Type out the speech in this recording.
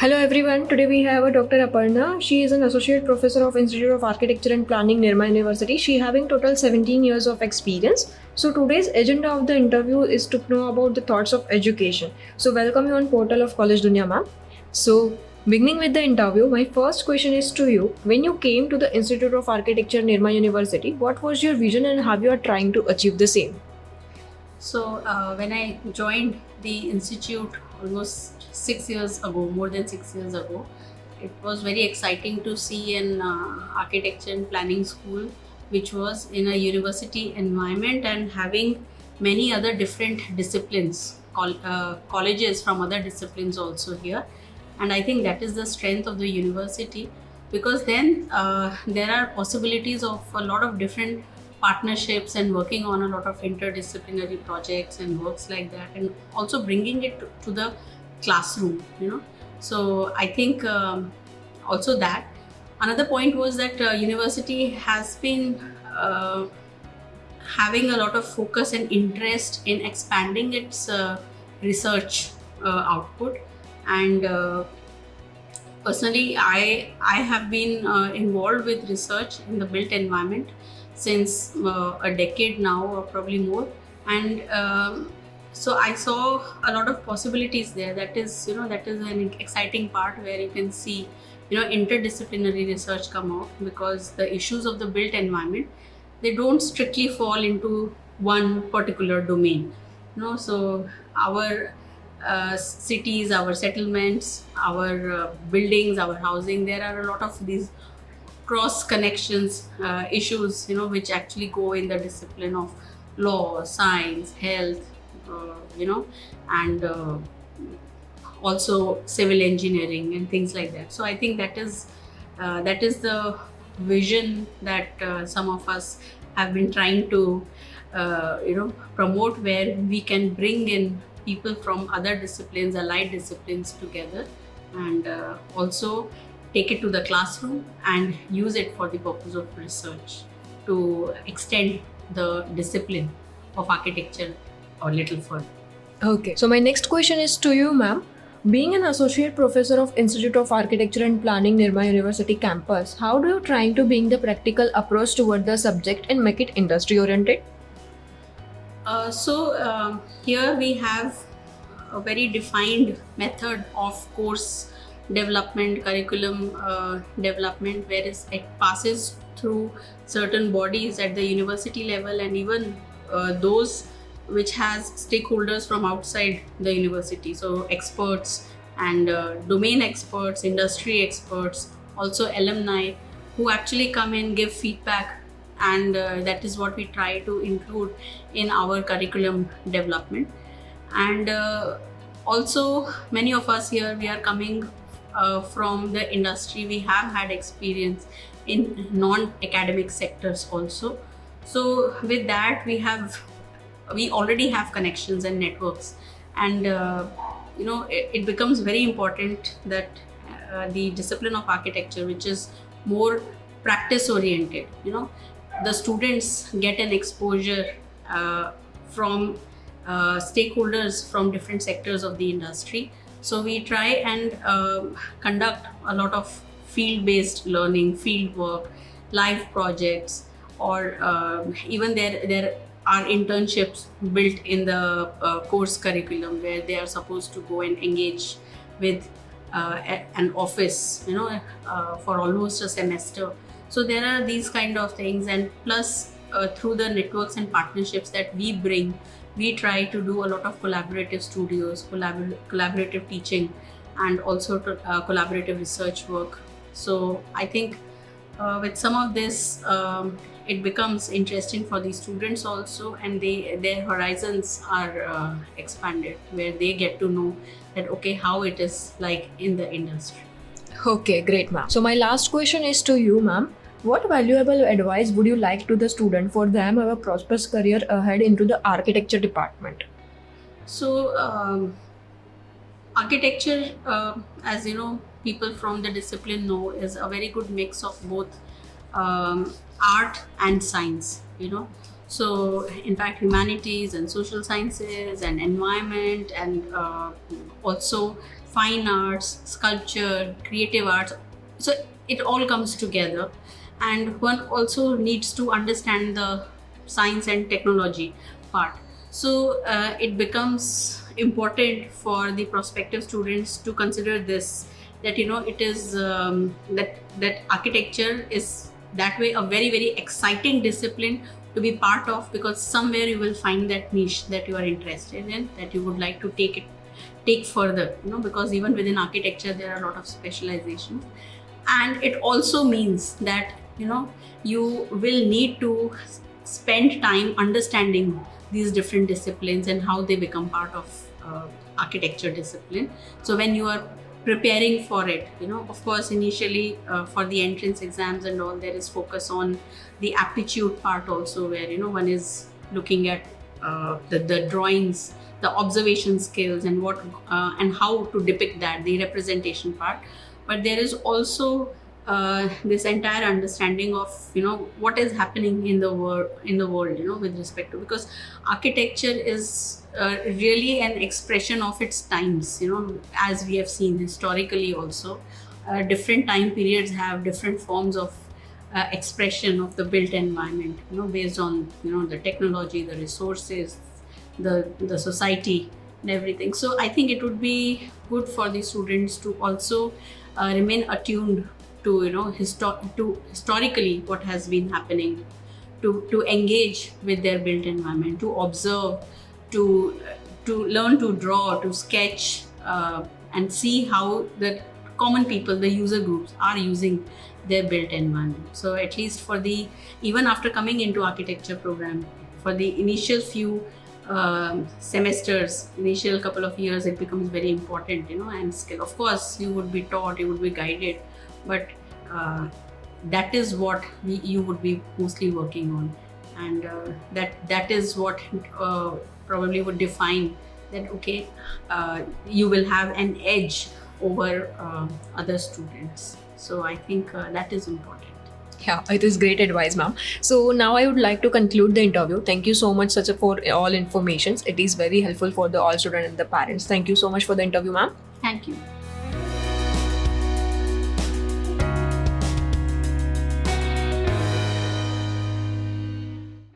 Hello everyone. Today we have a Dr. Aparna. She is an associate professor of Institute of Architecture and Planning, Nirma University. She having total 17 years of experience. So today's agenda of the interview is to know about the thoughts of education. So welcome you on portal of College Dunya, ma'am. So beginning with the interview, my first question is to you. When you came to the Institute of Architecture, Nirma University, what was your vision and how you are trying to achieve the same? When I joined the institute almost 6 years ago, more than 6 years ago, it was very exciting to see an architecture and planning school which was in a university environment and having many other different disciplines, colleges from other disciplines also here. And I think that is the strength of the university, because then there are possibilities of a lot of different partnerships and working on a lot of interdisciplinary projects and works like that, and also bringing it to the classroom. So I think also that another point was that university has been having a lot of focus and interest in expanding its research output. And personally, I have been involved with research in the built environment since a decade now, or probably more. And so I saw a lot of possibilities there. That is an exciting part where you can see interdisciplinary research come out, because the issues of the built environment, they don't strictly fall into one particular domain. So our cities, our settlements, our buildings, our housing, there are a lot of these cross connections issues, which actually go in the discipline of law, science, health, and also civil engineering and things like that. So I think that is the vision that some of us have been trying to promote, where we can bring in people from other disciplines, allied disciplines together, and also take it to the classroom and use it for the purpose of research to extend the discipline of architecture a little further. Okay. So my next question is to you, ma'am. Being an associate professor of Institute of Architecture and Planning, Nirma University campus, how do you trying to bring the practical approach toward the subject and make it industry oriented? Here we have a very defined method of course development, curriculum development, whereas it passes through certain bodies at the university level, and even those which has stakeholders from outside the university, so experts and domain experts, industry experts, also alumni who actually come in, give feedback, and that is what we try to include in our curriculum development. And also many of us here, we are coming from the industry. We have had experience in non-academic sectors also. So with that, we already have connections and networks, and it becomes very important that the discipline of architecture, which is more practice oriented, the students get an exposure from stakeholders from different sectors of the industry. So we try and conduct a lot of field-based learning, field work, live projects, or even there are internships built in the course curriculum, where they are supposed to go and engage with an office, for almost a semester. So there are these kind of things, and plus through the networks and partnerships that we bring, we try to do a lot of collaborative studios, collaborative teaching, and also collaborative research work. So I think with some of this, it becomes interesting for the students also, and their horizons are expanded, where they get to know that how it is like in the industry. Okay, great, ma'am. So my last question is to you, ma'am. What valuable advice would you like to the student for them have a prosperous career ahead into the architecture department? So architecture, as people from the discipline know, is a very good mix of both art and science. So in fact, humanities and social sciences and environment, and also fine arts, sculpture, creative arts. So it all comes together, and one also needs to understand the science and technology part. So it becomes important for the prospective students to consider this, that it is that architecture is that way a very very exciting discipline to be part of, because somewhere you will find that niche that you are interested in, that you would like to take further, because even within architecture there are a lot of specializations. And it also means that you will need to spend time understanding these different disciplines and how they become part of architecture discipline. So when you are preparing for it, of course initially for the entrance exams and all, there is focus on the aptitude part also, where one is looking at the drawings, the observation skills, and what and how to depict that, the representation part. But there is also this entire understanding of what is happening in the world with respect to, because architecture is really an expression of its times, as we have seen historically also. Different time periods have different forms of expression of the built environment, based on the technology, the resources, the society and everything. So I think it would be good for the students to also remain attuned to historically what has been happening, to engage with their built environment, to observe, to learn to draw, to sketch, and see how the common people, the user groups, are using their built environment. So at least for the, even after coming into architecture program, for the initial few semesters, initial couple of years, it becomes very important, and skill. Of course, you would be taught, you would be guided, but that is what you would be mostly working on, and that is what probably would define that, okay, you will have an edge over other students. So I think that is important. Yeah, it is great advice, ma'am. So now I would like to conclude the interview. Thank you so much, Sacha, for all informations. It is very helpful for the all student and the parents. Thank you so much for the interview, ma'am. Thank you.